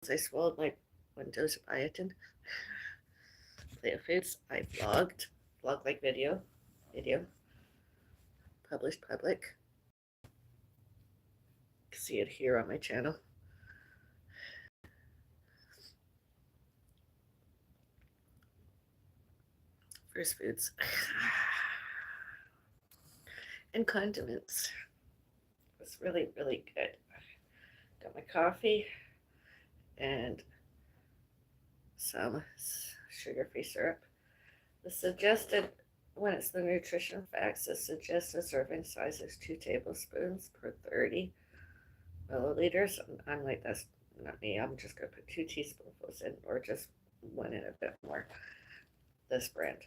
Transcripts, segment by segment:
I swallowed my one dose of biotin. Play foods. I vlog like video, published public. You can see it here on my channel. First foods. And condiments. It was really, really good. Got my coffee and some sugar-free syrup. The suggested, when it's the nutrition facts, the suggested serving size is 2 tablespoons per 30 milliliters. I'm like, that's not me. I'm just going to put 2 teaspoonfuls in, or just one and a bit more. This brand.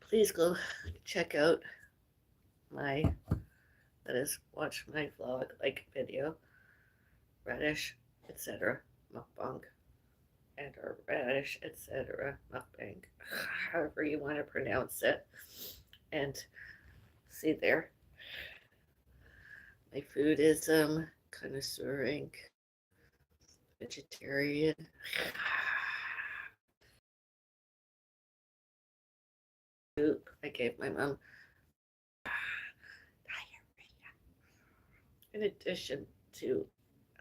Please go check out my, that is, watch my vlog, like video, radish, etc. mukbang, and or radish, etc. mukbang, however you want to pronounce it. And see there, my food is connoisseuring, vegetarian. Soup I gave my mom. In addition to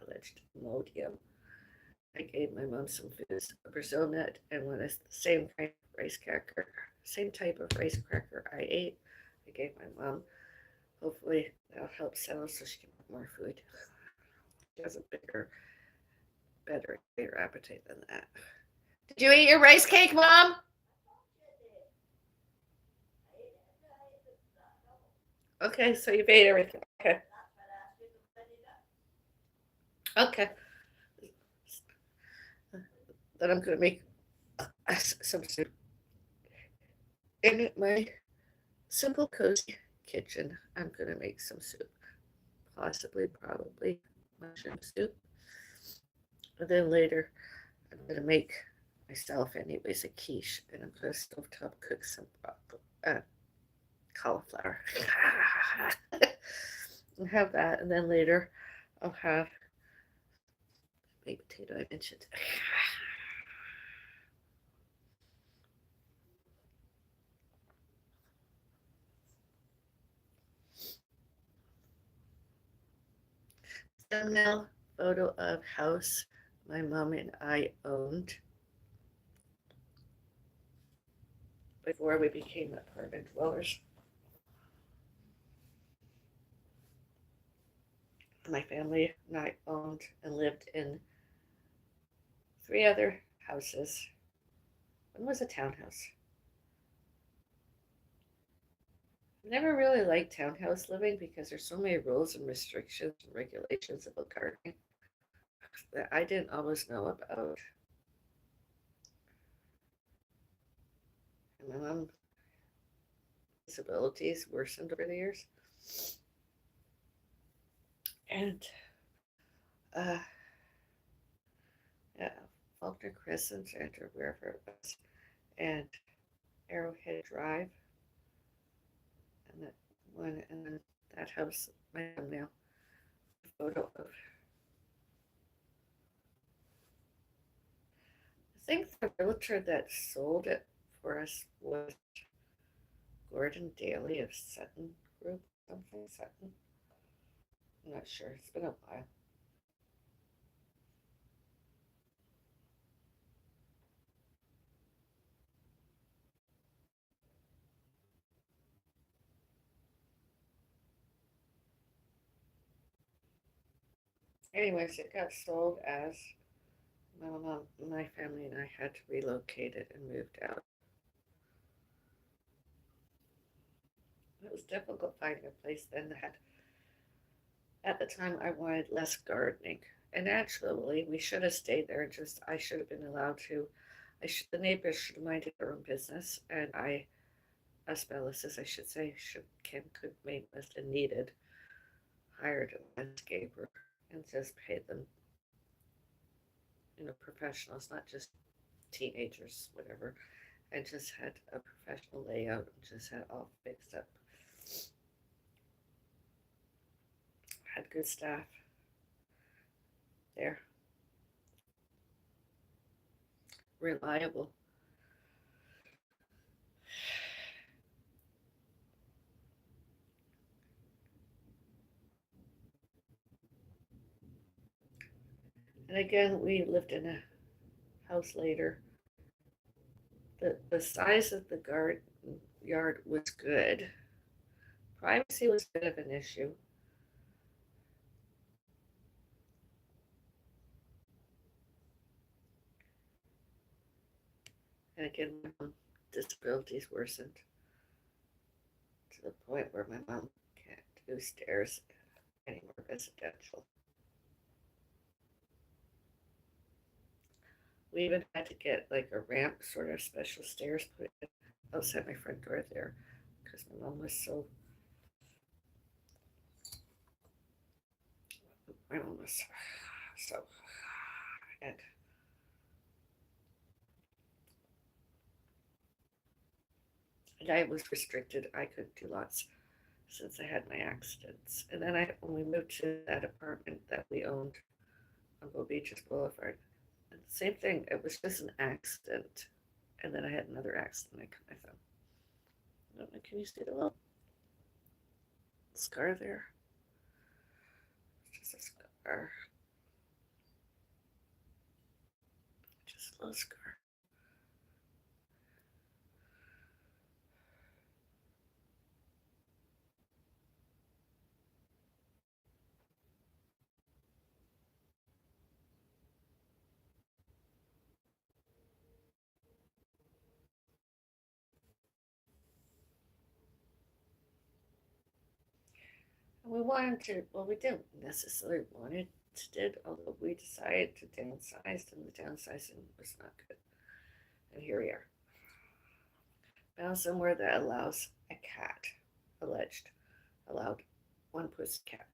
alleged Imodium, I gave my mom some foods, a Brazil nut, and one is the same kind of rice cracker, same type of rice cracker I ate. I gave my mom. Hopefully that'll help settle so she can have more food. She has a bigger, better, greater appetite than that. Did you eat your rice cake, Mom? Okay, so you've ate everything. Okay. Okay. Then I'm going to make some soup. In my simple, cozy kitchen, I'm going to make some soup. Possibly, probably mushroom soup. And then later, I'm going to make myself, anyways, a quiche. And I'm going to stovetop cook some cauliflower. And have that. And then later, I'll have baked potato I mentioned. Thumbnail photo of house my mom and I owned before we became apartment dwellers. My family and I owned and lived in 3 other houses. One was a townhouse. I never really liked townhouse living because there's so many rules and restrictions and regulations about gardening that I didn't always know about. And my mom's disabilities worsened over the years. And yeah, Faulkner Crescent or wherever it was, and Arrowhead Drive, and that one, and then that house, my thumbnail photo of. I think the realtor that sold it for us was Gordon Daly of Sutton Group, something Sutton. I'm not sure. It's been a while. Anyways, it got sold as my mom, my family, and I had to relocate it and moved out. It was difficult finding a place then that at the time I wanted less gardening. And actually, we should have stayed there and just, I should have been allowed to, the neighbors should have minded their own business. And us Bellises, I should say, could, made, must, and needed, hired a landscaper and just paid them, professionals, not just teenagers, whatever. and just had a professional layout and just had it all fixed up. Had good staff there, reliable. And again, we lived in a house later. The size of the garden yard was good. Privacy was a bit of an issue. And again, my mom's disabilities worsened to the point where my mom can't do stairs anymore residential. We even had to get like a ramp, sort of special stairs put in outside my front door there because my mom was so, my mom was so, and I was restricted. I couldn't do lots since I had my accidents. And then when we moved to that apartment that we owned on Bow Beaches Boulevard, and same thing. It was just an accident, and then I had another accident. I cut my thumb. I don't know, can you see the little scar there? It's just a scar, just a little scar. And we wanted to, well, we didn't necessarily want it to did, although we decided to downsize, and the downsizing was not good. And here we are. Found somewhere that allows a cat, alleged, allowed one pussy cat.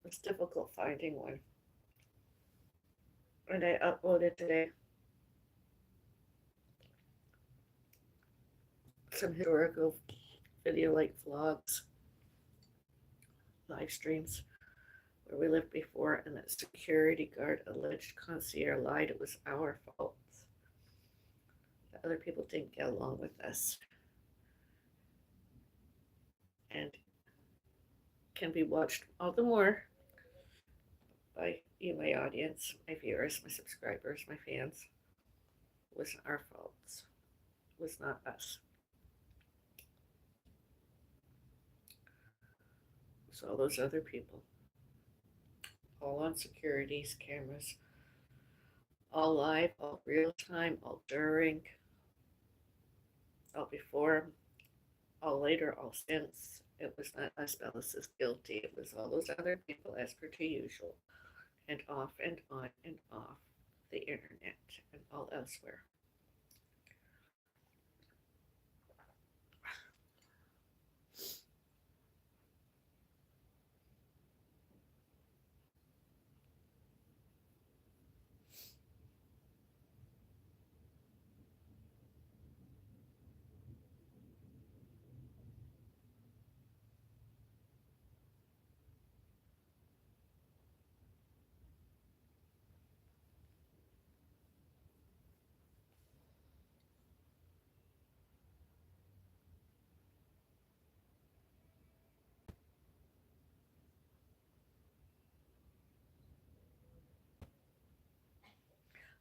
It's difficult finding one. And I uploaded today some historical video like vlogs, live streams where we lived before, and that security guard alleged concierge lied it was our fault. That other people didn't get along with us. And can be watched all the more by you, my audience, my viewers, my subscribers, my fans. It wasn't our fault. It was not us. It was all those other people. All on securities cameras. All live, all real time, all during, all before, all later, all since. It was not us, Bellis is guilty. It was all those other people, as per to usual, and off and on and off the internet and all elsewhere.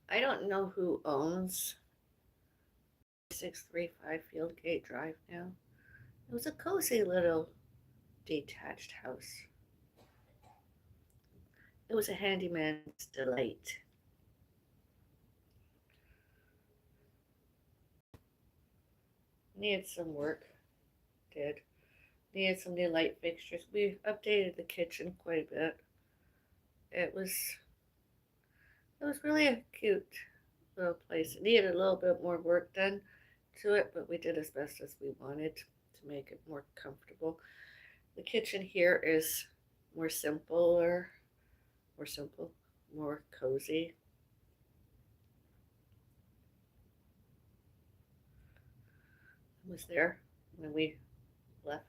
I don't know who owns 635 Fieldgate Drive now. It was a cozy little detached house. It was a handyman's delight. Needed some work, did. Needed some new light fixtures. We updated the kitchen quite a bit. It was really a cute little place. It needed a little bit more work done to it, but we did as best as we wanted to make it more comfortable. The kitchen here is more simpler, more simple, more cozy. was there when we left.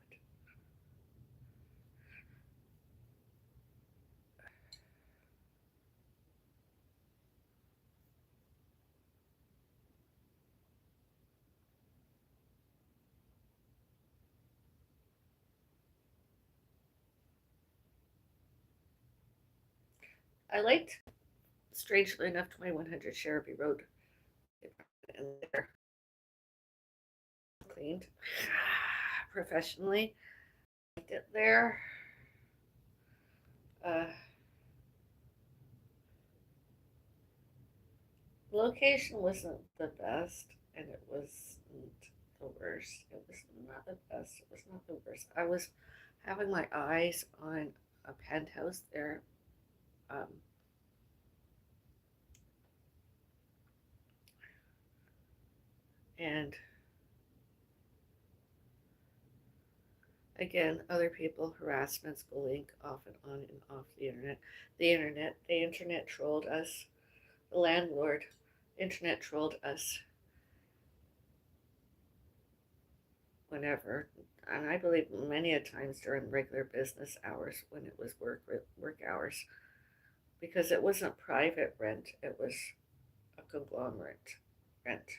I liked, strangely enough, 2100 Sherby Road. And they're cleaned professionally. Liked it there. Uh, Location wasn't the best, and it wasn't the worst. It was not the best. It was not the worst. I was having my eyes on a penthouse there, um, and again, other people, harassments, bullying, off and on and off the internet. The internet trolled us. The landlord, internet trolled us whenever, and I believe many a times during regular business hours when it was work hours, because it wasn't private rent; it was a conglomerate rent.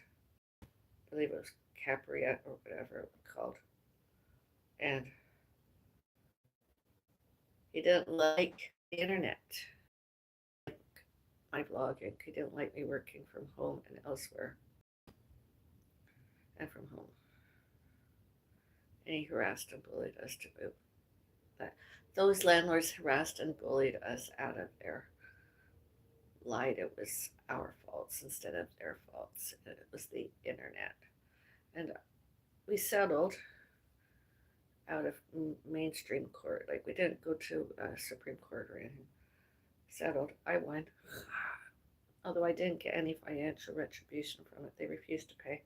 I believe it was Capriat or whatever it was called, and he didn't like the internet, my blogging. He didn't like me working from home and elsewhere, and from home. And he harassed and bullied us to boot. That those landlords harassed and bullied us out of their lied it was our faults instead of their faults. It was the internet. And we settled out of mainstream court. Like, we didn't go to Supreme Court or anything. Settled. I won. Although I didn't get any financial retribution from it. They refused to pay.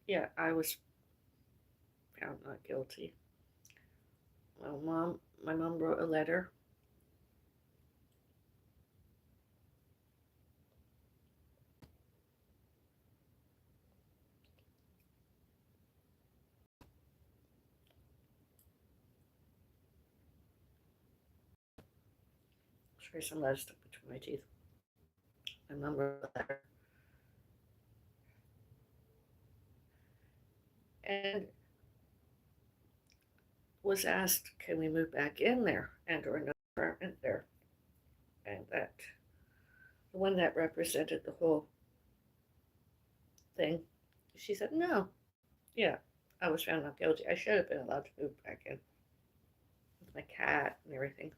Yeah, I was found not guilty. My mom wrote a letter. Sorry, some lead stuck between my teeth. My mom wrote a letter. And was asked, can we move back in there and or another apartment there? And that the one that represented the whole thing, she said, no. Yeah, I was found not guilty. I should have been allowed to move back in with my cat and everything.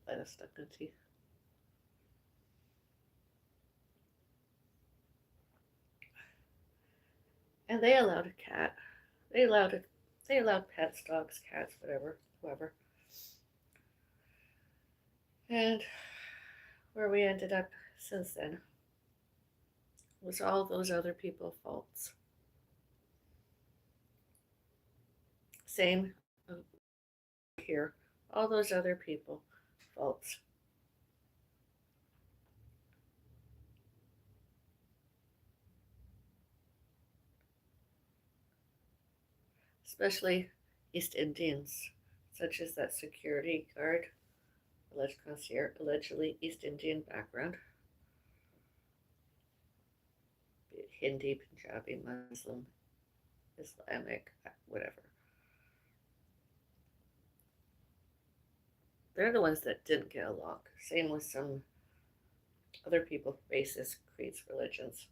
Let us stuck in teeth. And they allowed a cat. They allowed it. They allowed pets, dogs, cats, whatever, whoever. And where we ended up since then was all those other people's faults. Same here. All those other people faults. Especially East Indians, such as that security guard, alleged concierge, allegedly East Indian background, Hindi, Punjabi, Muslim, Islamic, whatever. They're the ones that didn't get along. Same with some other people, races, creeds, religions.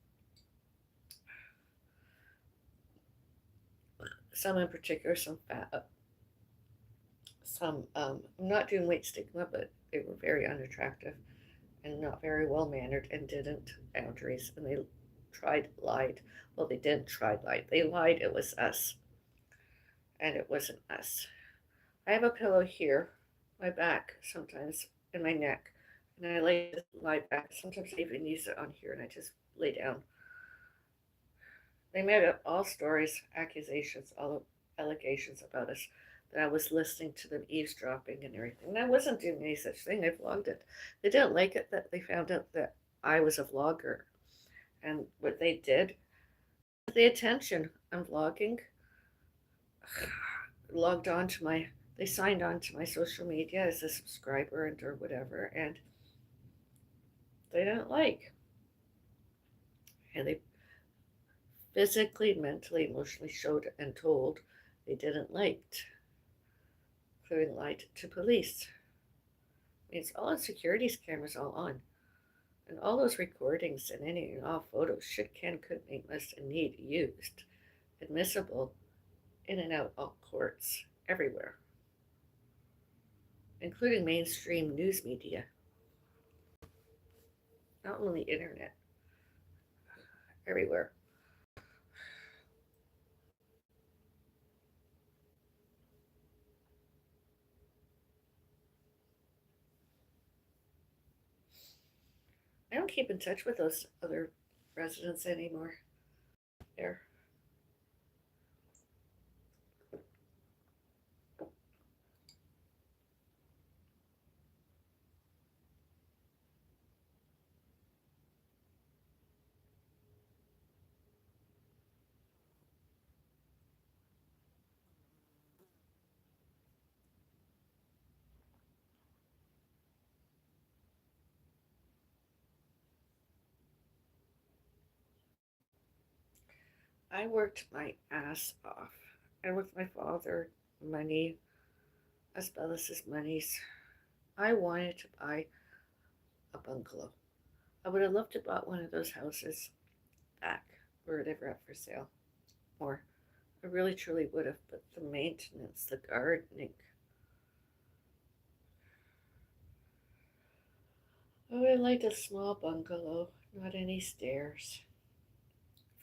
Some in particular, I'm not doing weight stigma, but they were very unattractive and not very well mannered and didn't boundaries. And they lied. Well, they didn't try, lied. They lied it was us. And it wasn't us. I have a pillow here, my back sometimes, and my neck. And I lie back. Sometimes I even use it on here and I just lay down. They made up all stories, accusations, all allegations about us that I was listening to them eavesdropping and everything. And I wasn't doing any such thing. I vlogged it. They didn't like it that they found out that I was a vlogger. And what they did, the attention on vlogging, logged on to my, they signed on to my social media as a subscriber and or whatever, and they didn't like. And they physically, mentally, emotionally showed and told they didn't like, including lied to police. I mean, it's all on securities cameras, all on. And all those recordings and any and all photos should, can, could, may, must, and need used, admissible in and out all courts, everywhere, including mainstream news media, not only internet, everywhere. I don't keep in touch with those other residents anymore. There. I worked my ass off. I worked my father money as well as his monies. I wanted to buy a bungalow. I would have loved to bought one of those houses back where they were up for sale. Or I really truly would have, but the maintenance, the gardening. I would have liked a small bungalow, not any stairs.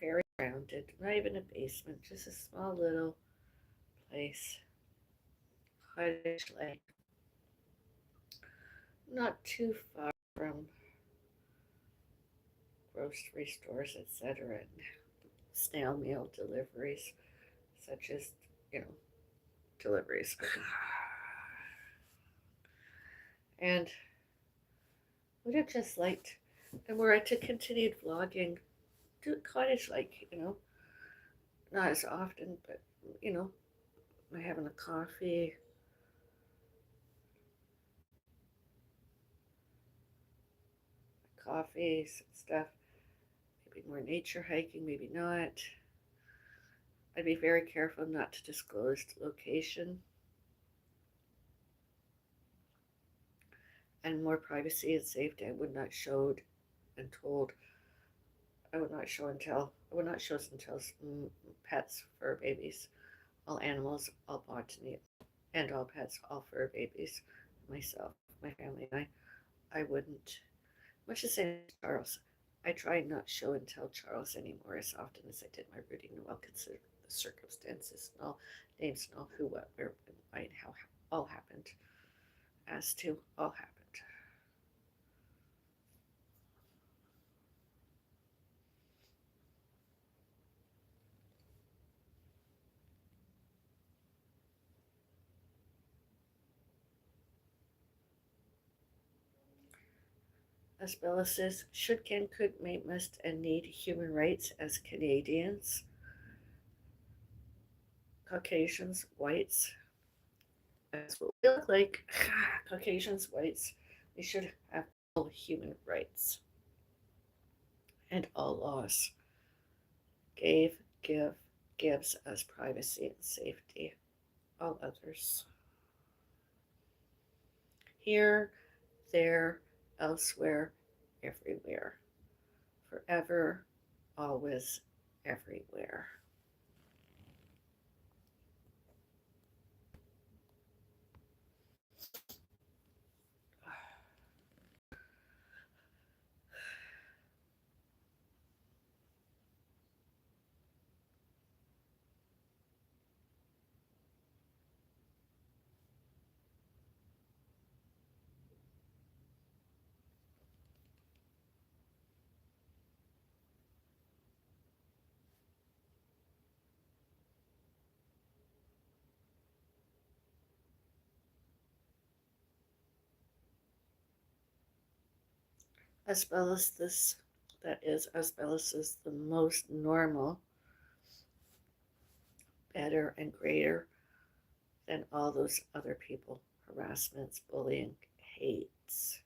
Very grounded, not even a basement, just a small little place. Cottage like, not too far from grocery stores, etc. Snail mail deliveries, such as, you know, deliveries. And would have just liked, and were I to continued vlogging, do it cottage like, not as often, but, you know, having a coffees and stuff, maybe more nature hiking, maybe not. I'd be very careful not to disclose the location and more privacy and safety. I would not show and told. I would not show and tell. I would not show and tell pets, fur babies, all animals, all botany, and all pets, all fur babies. Myself, my family, and I wouldn't. Much the same as Charles. I try not show and tell Charles anymore as often as I did my Rudy Noel, consider the circumstances and all names and all who, what, where, and why, and how all happened. As to all happened. As Bella says, should, can, could, may, must, and need human rights as Canadians, Caucasians, whites. That's what we look like. Caucasians, whites. We should have all human rights and all laws. Gives us privacy and safety. All others. Here, there, elsewhere, everywhere. Forever, always, everywhere. as well as this, that is, as well as is the most normal, better, and greater than all those other people. Harassments, bullying, hates,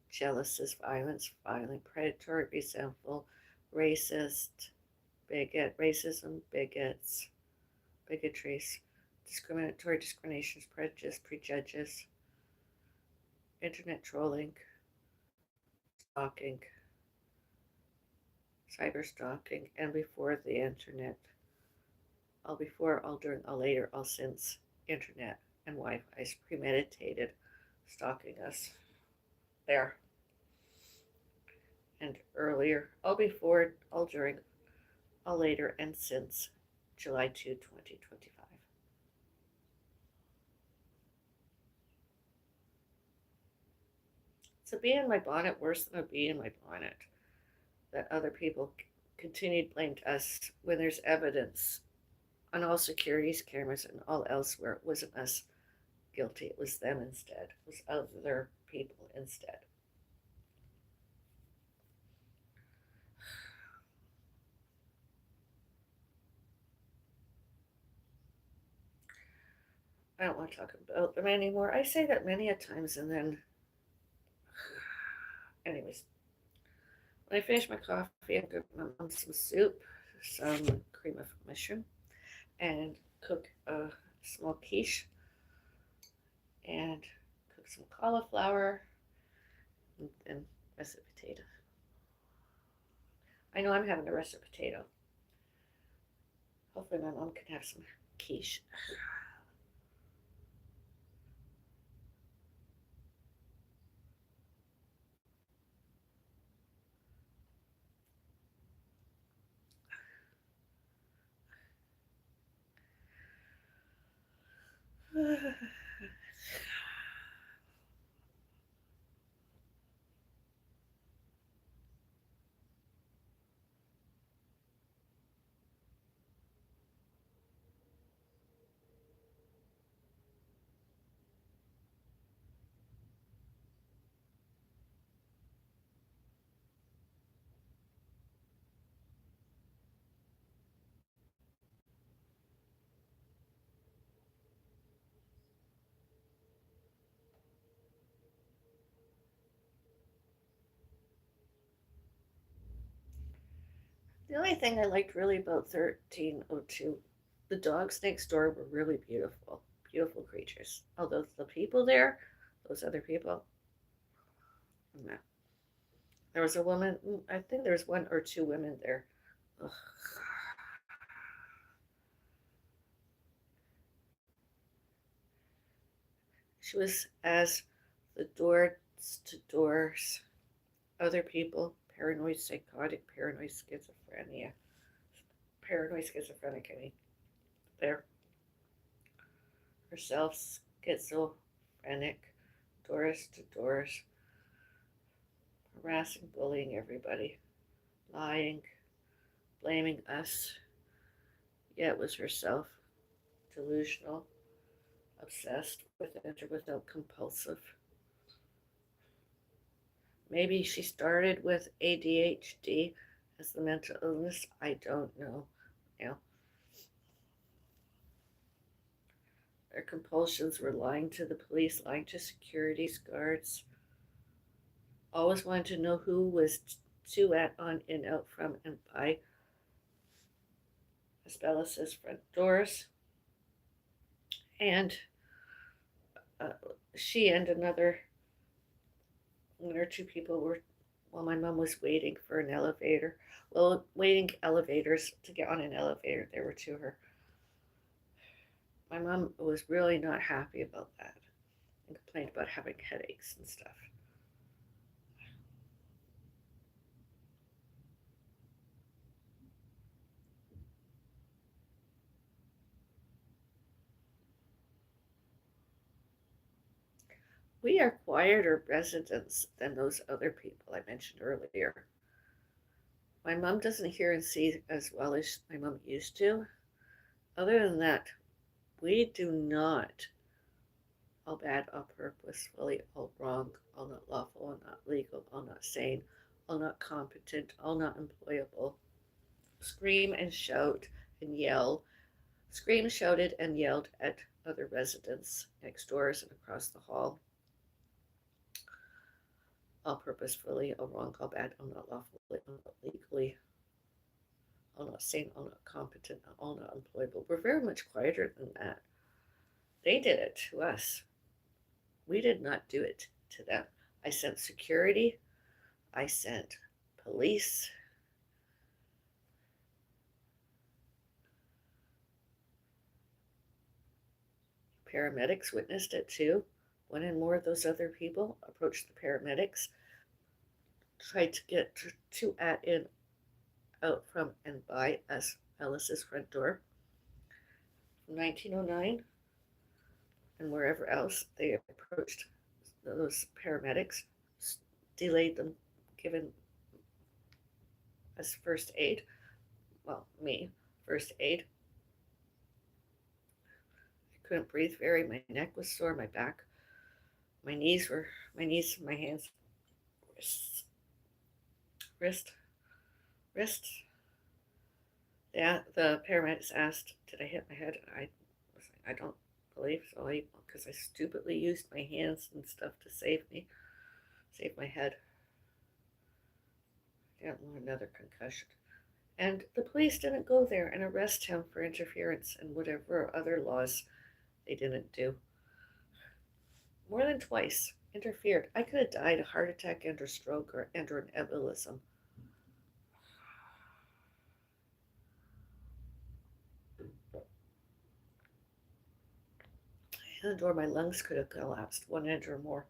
jealousies, violence, violent, predatory, resentful, racist, bigot, racism, bigots, bigotries, discriminatory, discriminations, prejudice, prejudges, internet trolling, stalking, cyber stalking, and before the internet, all before, all during, all later, all since internet and Wi-Fi's premeditated stalking us there and earlier, all before, all during, all later, and since July 2, 2025. It's a bee in my bonnet worse than a bee in my bonnet that other people continued blamed us when there's evidence on all securities cameras and all elsewhere. It wasn't us guilty, it was them instead. It was other people instead. I don't want to talk about them anymore. I say that many a times, and then, anyways, when I finish my coffee, I'm going to make my mom some soup, some cream of mushroom, and cook a small quiche, and cook some cauliflower, and russet potato. I know I'm having a russet potato. Hopefully, my mom can have some quiche. The only thing I liked really about 1302, the dogs next door were really beautiful, beautiful creatures. Although the people there, those other people, no. There was a woman, I think there was one or two women there. Ugh. She was as the doors to doors, other people, paranoid, psychotic, paranoid schizophrenic, I mean, there, herself, schizophrenic, doors to doors, harassing, bullying everybody, lying, blaming us. Yeah, it was herself, delusional, obsessed with it or without compulsive. Maybe she started with ADHD as the mental illness. I don't know. You know, her compulsions were lying to the police, lying to security guards, always wanted to know who was to, at, on, in, out, from, and by Bellis's front doors. And uh, she and another one or two people were, while my mom was waiting for an elevator. Well, waiting elevators to get on an elevator, there were two of her. My mom was really not happy about that and complained about having headaches and stuff. We are quieter residents than those other people I mentioned earlier. My mom doesn't hear and see as well as my mom used to. Other than that, we do not all bad, all purposefully, all wrong, all not lawful, all not legal, all not sane, all not competent, all not employable. Scream and shout and yell. Screamed, shouted, and yelled at other residents next doors and across the hall, all purposefully, all wrong, all bad, all not lawfully, all not legally, all not sane, all not competent, all not employable. We're very much quieter than that. They did it to us. We did not do it to them. I sent security. I sent police. Paramedics witnessed it too. One and more of those other people approached the paramedics, tried to get to at in out from and by us Ellis's front door. From 1909 and wherever else they approached those paramedics, delayed them, given us first aid. Well, me, first aid. I couldn't breathe my neck was sore, my back, my knees, my hands, wrists, wrist, wrists. Yeah, the paramedics asked, "Did I hit my head?" I was like, "I don't believe so," because I stupidly used my hands and stuff to save my head. I didn't want another concussion. And the police didn't go there and arrest him for interference and whatever other laws they didn't do. More than twice interfered. I could have died a heart attack and a stroke or and an embolism. And or my lungs could have collapsed, one inch or more.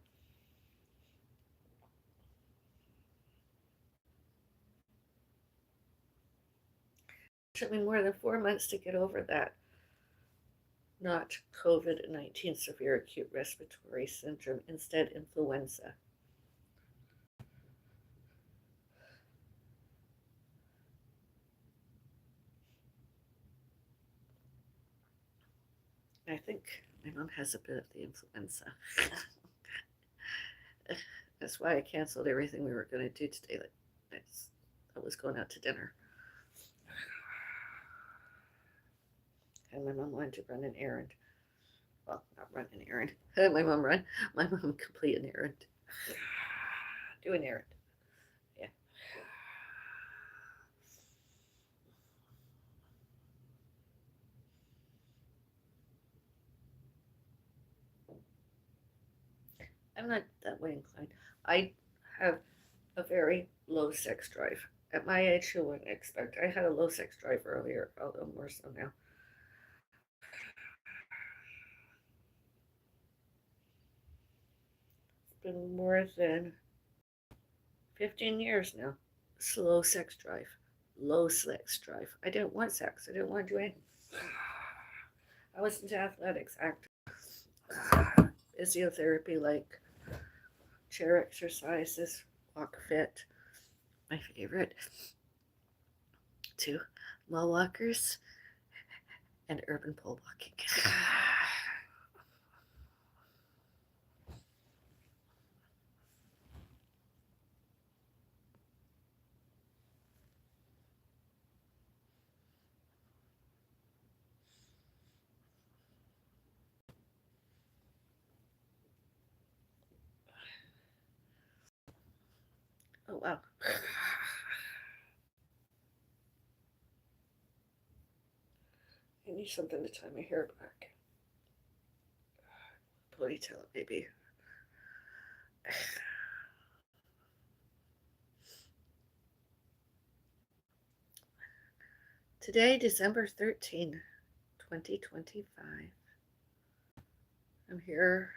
It took me more than 4 months to get over that. Not COVID-19 severe acute respiratory syndrome, instead influenza. I think my mom has a bit of the influenza. That's why I canceled everything we were going to do today. I was going out to dinner. And my mom wanted to run an errand. Well, not run an errand. My mom complete an errand. Do an errand. Yeah. I'm not that way inclined. I have a very low sex drive. At my age, you wouldn't expect. I had a low sex drive earlier, although more so now. It's been more than 15 years now. Slow sex drive. Low sex drive. I didn't want sex. I didn't want to do anything. I was into athletics, acting, physiotherapy, like chair exercises, walk fit. My favorite. Two, mall walkers and urban pole walking. Oh, wow. I need something to tie my hair back. Ponytail it, maybe. Today, December 13, 2025. I'm here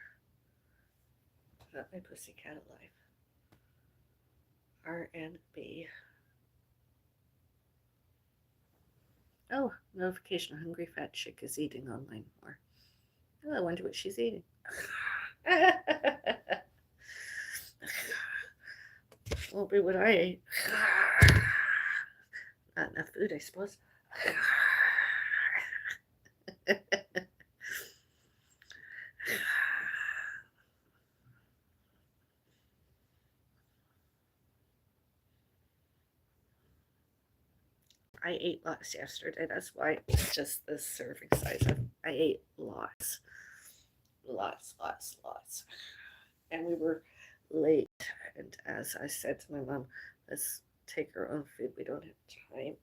without my pussycat alive. RNB. Oh, notification. Hungry fat chick is eating online more. Oh, I wonder what she's eating. Won't be what I ate. Not enough food, I suppose. I ate lots yesterday. That's why it's just this serving size. I ate lots, lots. And we were late. And as I said to my mom, let's take our own food. We don't have time.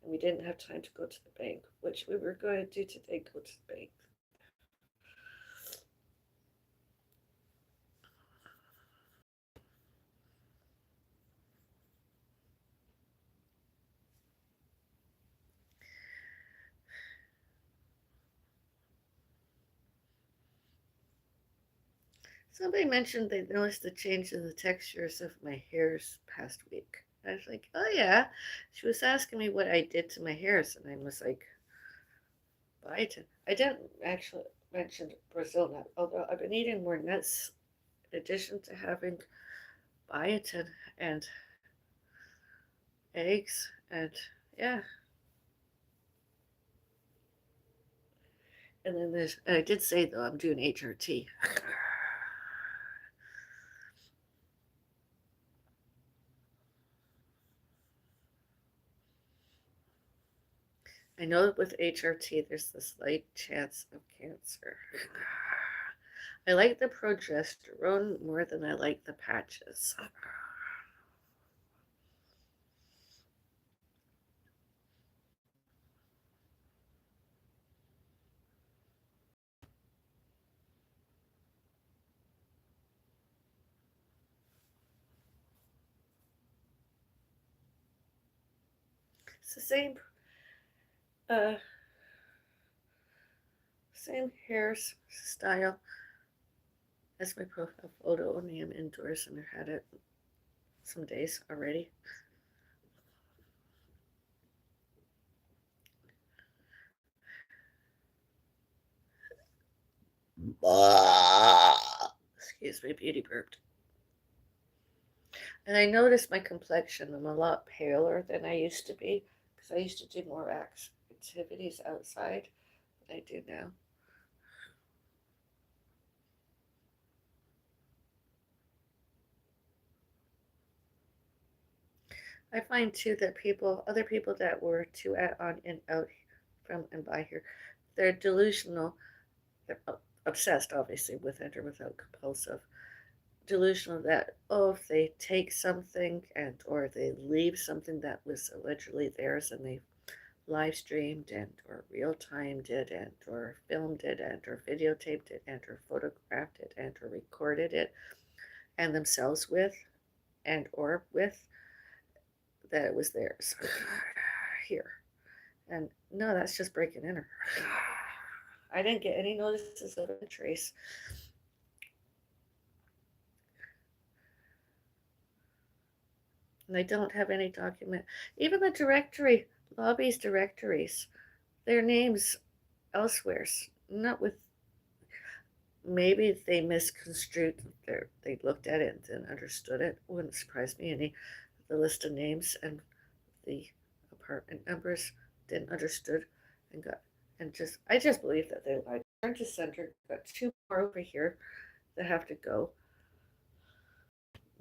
And we didn't have time to go to the bank, which we were going to do today, go to the bank. Somebody mentioned they noticed the change in the textures of my hairs past week. I was like, oh yeah. She was asking me what I did to my hairs, and I was like, biotin. I didn't actually mention Brazil nut, although I've been eating more nuts in addition to having biotin and eggs, and yeah. And then there's, I did say though, I'm doing HRT. I know that with HRT, there's a slight chance of cancer. I like the progesterone more than I like the patches. It's the uh, same hair style as my profile photo, only I'm indoors and I've had it some days already. Excuse me, beauty burped. And I noticed my complexion. I'm a lot paler than I used to be because I used to do more activities outside than I do now. I find too that other people that were to add on and out from and by here, they're delusional. They're obsessed, obviously, with it or without compulsive. Delusional that, oh, if they take something and or they leave something that was allegedly theirs and they live streamed and or real timed it and or filmed it and or videotaped it and or photographed it and or recorded it and themselves with and or with that it was theirs here. And no, that's just breaking in her. I didn't get any notices of a trace. And they don't have any document. Even the directory, lobbies directories, their names elsewhere, not with. Maybe they misconstrued. They looked at it and understood it. Wouldn't surprise me any. The list of names and the apartment numbers didn't understood and got and just I just believe that they lied. Turn to center. Got two more over here that have to go.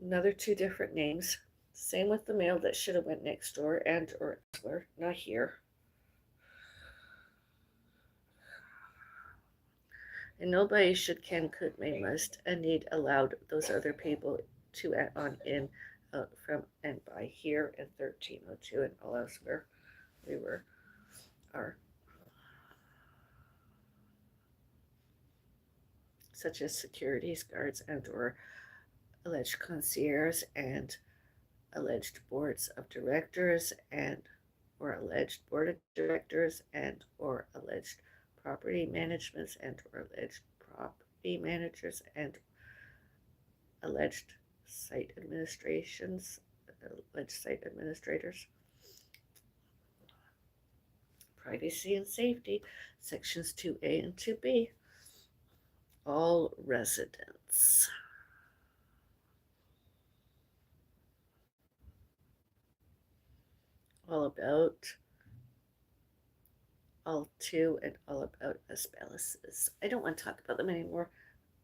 Another two different names. Same with the mail that should have went next door and or elsewhere, not here. And nobody should, can, could, may, must, and need allowed those other people to add on in from and by here in 1302 and all elsewhere. We were are such as securities guards and or alleged concierge and alleged boards of directors and or alleged board of directors and or alleged property managements and or alleged property managers and alleged site administrations, alleged site administrators. Privacy and safety, sections 2A and 2B. All residents. All about all to and all about Bellis's. I don't want to talk about them anymore.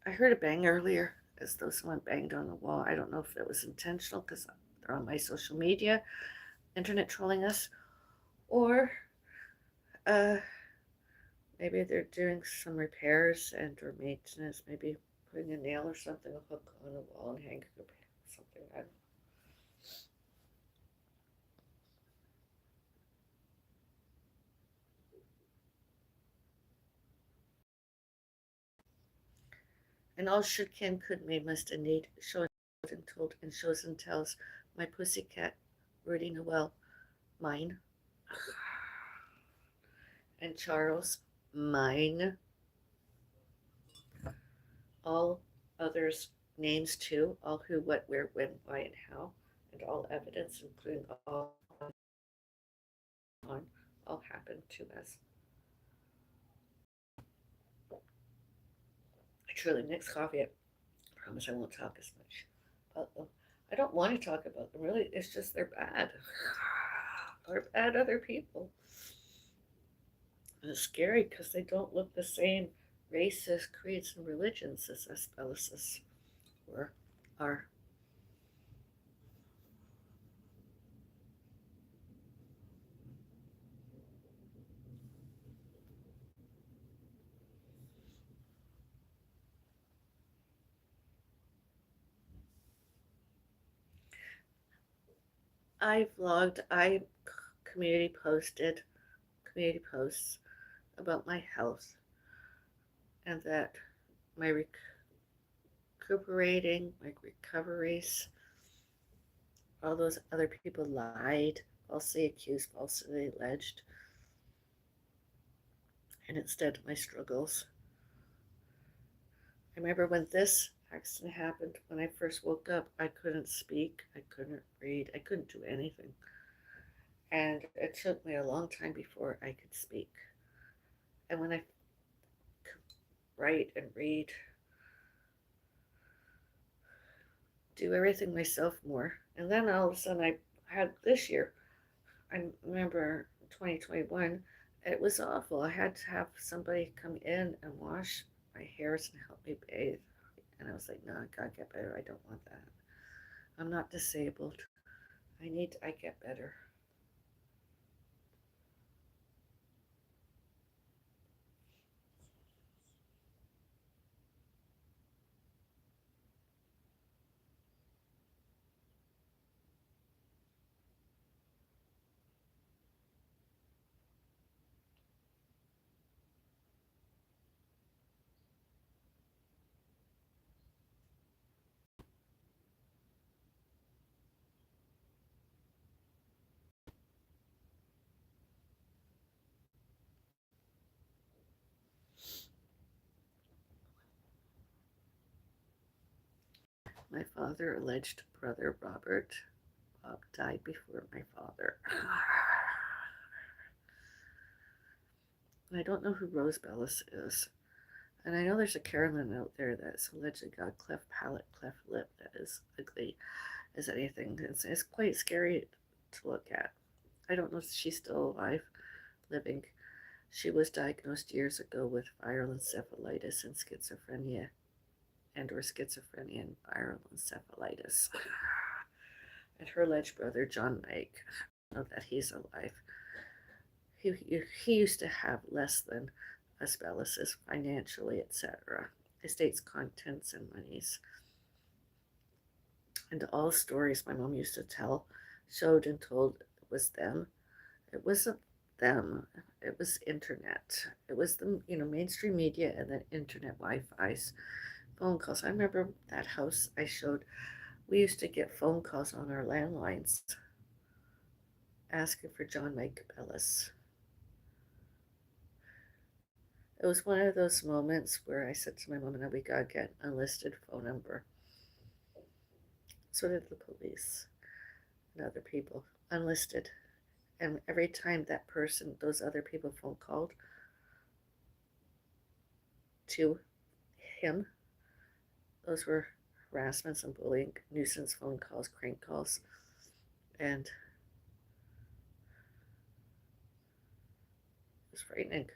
I heard a bang earlier as though someone banged on the wall. I don't know if it was intentional because they're on my social media, internet trolling us, Or uh, maybe they're doing some repairs and or maintenance, maybe putting a nail or something, a hook on a wall and hanging something. And all should can could may must and need show and told and shows and tells my pussycat Rudy Noel mine and Charles mine all others names too all who what where when why and how and all evidence including all on all happened to us. I truly mix coffee. I promise I won't talk as much about them. I don't want to talk about them really. It's just they're bad. They're bad other people. And it's scary because they don't look the same races, creeds, and religions as us Bellises were are. I vlogged, I community posted community posts about my health and that my recuperating, my recoveries, all those other people lied, falsely accused, falsely alleged, and instead my struggles. I remember when this accident happened, when I first woke up, I couldn't speak, I couldn't read, I couldn't do anything. And it took me a long time before I could speak. And when I could write and read, do everything myself more, and then all of a sudden I had this year, I remember 2021, it was awful. I had to have somebody come in and wash my hairs and help me bathe. And I was like, no, I gotta get better. I don't want that. I'm not disabled. I get better. My father alleged brother Robert Bob died before my father. And I don't know who Rose Bellis is. And I know there's a Carolyn out there that's allegedly got cleft palate, cleft lip that is ugly as anything. It's quite scary to look at. I don't know if she's still alive, living. She was diagnosed years ago with viral encephalitis and schizophrenia, and or schizophrenia and viral encephalitis. And her alleged brother, John Mike, I know that he's alive. He used to have less than us Bellises financially, etc. Estates, contents, and monies. And all stories my mom used to tell, showed and told was them. It wasn't them. It was internet. It was the mainstream media and then internet Wi-Fi's phone calls. I remember that house I showed. We used to get phone calls on our landlines asking for John Mike Bellis. It was one of those moments where I said to my mom, "No, we gotta get an unlisted phone number." So did the police and other people, unlisted. And every time that person, those other people phone called to him, those were harassments and bullying, nuisance phone calls, crank calls, and it was frightening.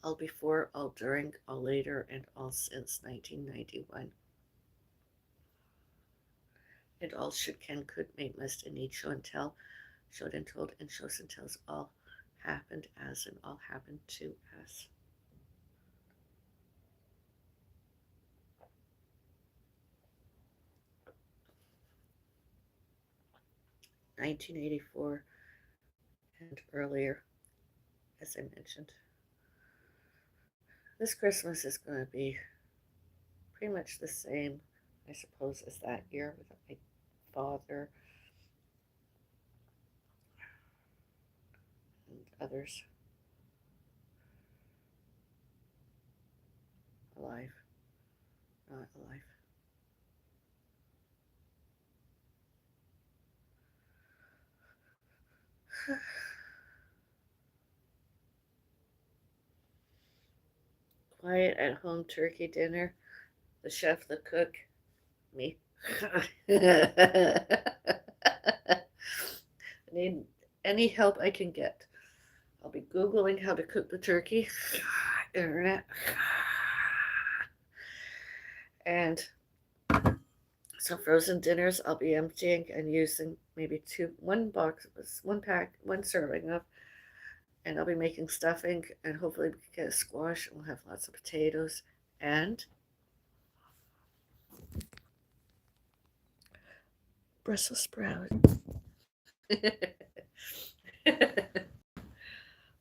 all before, all during, all later, and all since 1991. And all should, can, could, may, must, and need, show and tell, showed and told, and shows and tells, all happened as, and all happened to as. 1984 and earlier, as I mentioned. This Christmas is going to be pretty much the same, I suppose, as that year with my father and others alive, not alive. Quiet at home turkey dinner. The chef, the cook, me. I need any help I can get. I'll be Googling how to cook the turkey, internet, and some frozen dinners I'll be emptying and using maybe one box, one pack, one serving of, and I'll be making stuffing, and hopefully we can get a squash, and we'll have lots of potatoes and Brussels sprouts.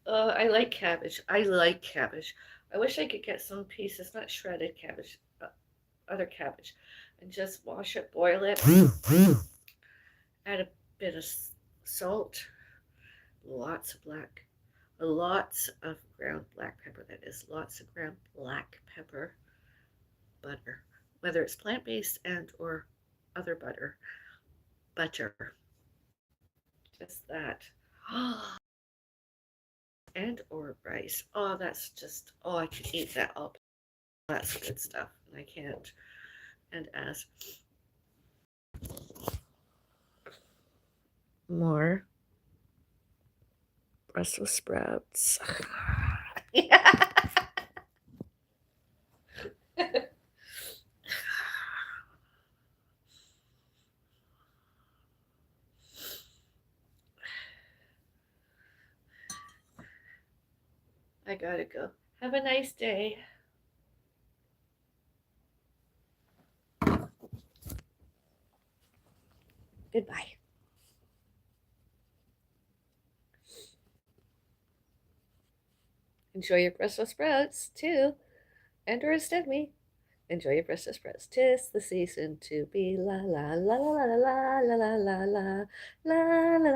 Oh, I like cabbage. I like cabbage. I wish I could get some pieces, not shredded cabbage, other cabbage, and just wash it, boil it, add a bit of salt, lots of ground black pepper. That is, lots of ground black pepper, butter, whether it's plant-based and or other butter, just that. And or rice. Oh, that's just, oh, I could eat that up. That's good stuff. And I can't. And as more Brussels sprouts. Yeah. I gotta go. Have a nice day. Goodbye. Enjoy your Brussels sprouts too. And or instead me. Enjoy your Brussels sprouts. 'Tis the season to be la la la la la la la la la la la la la la.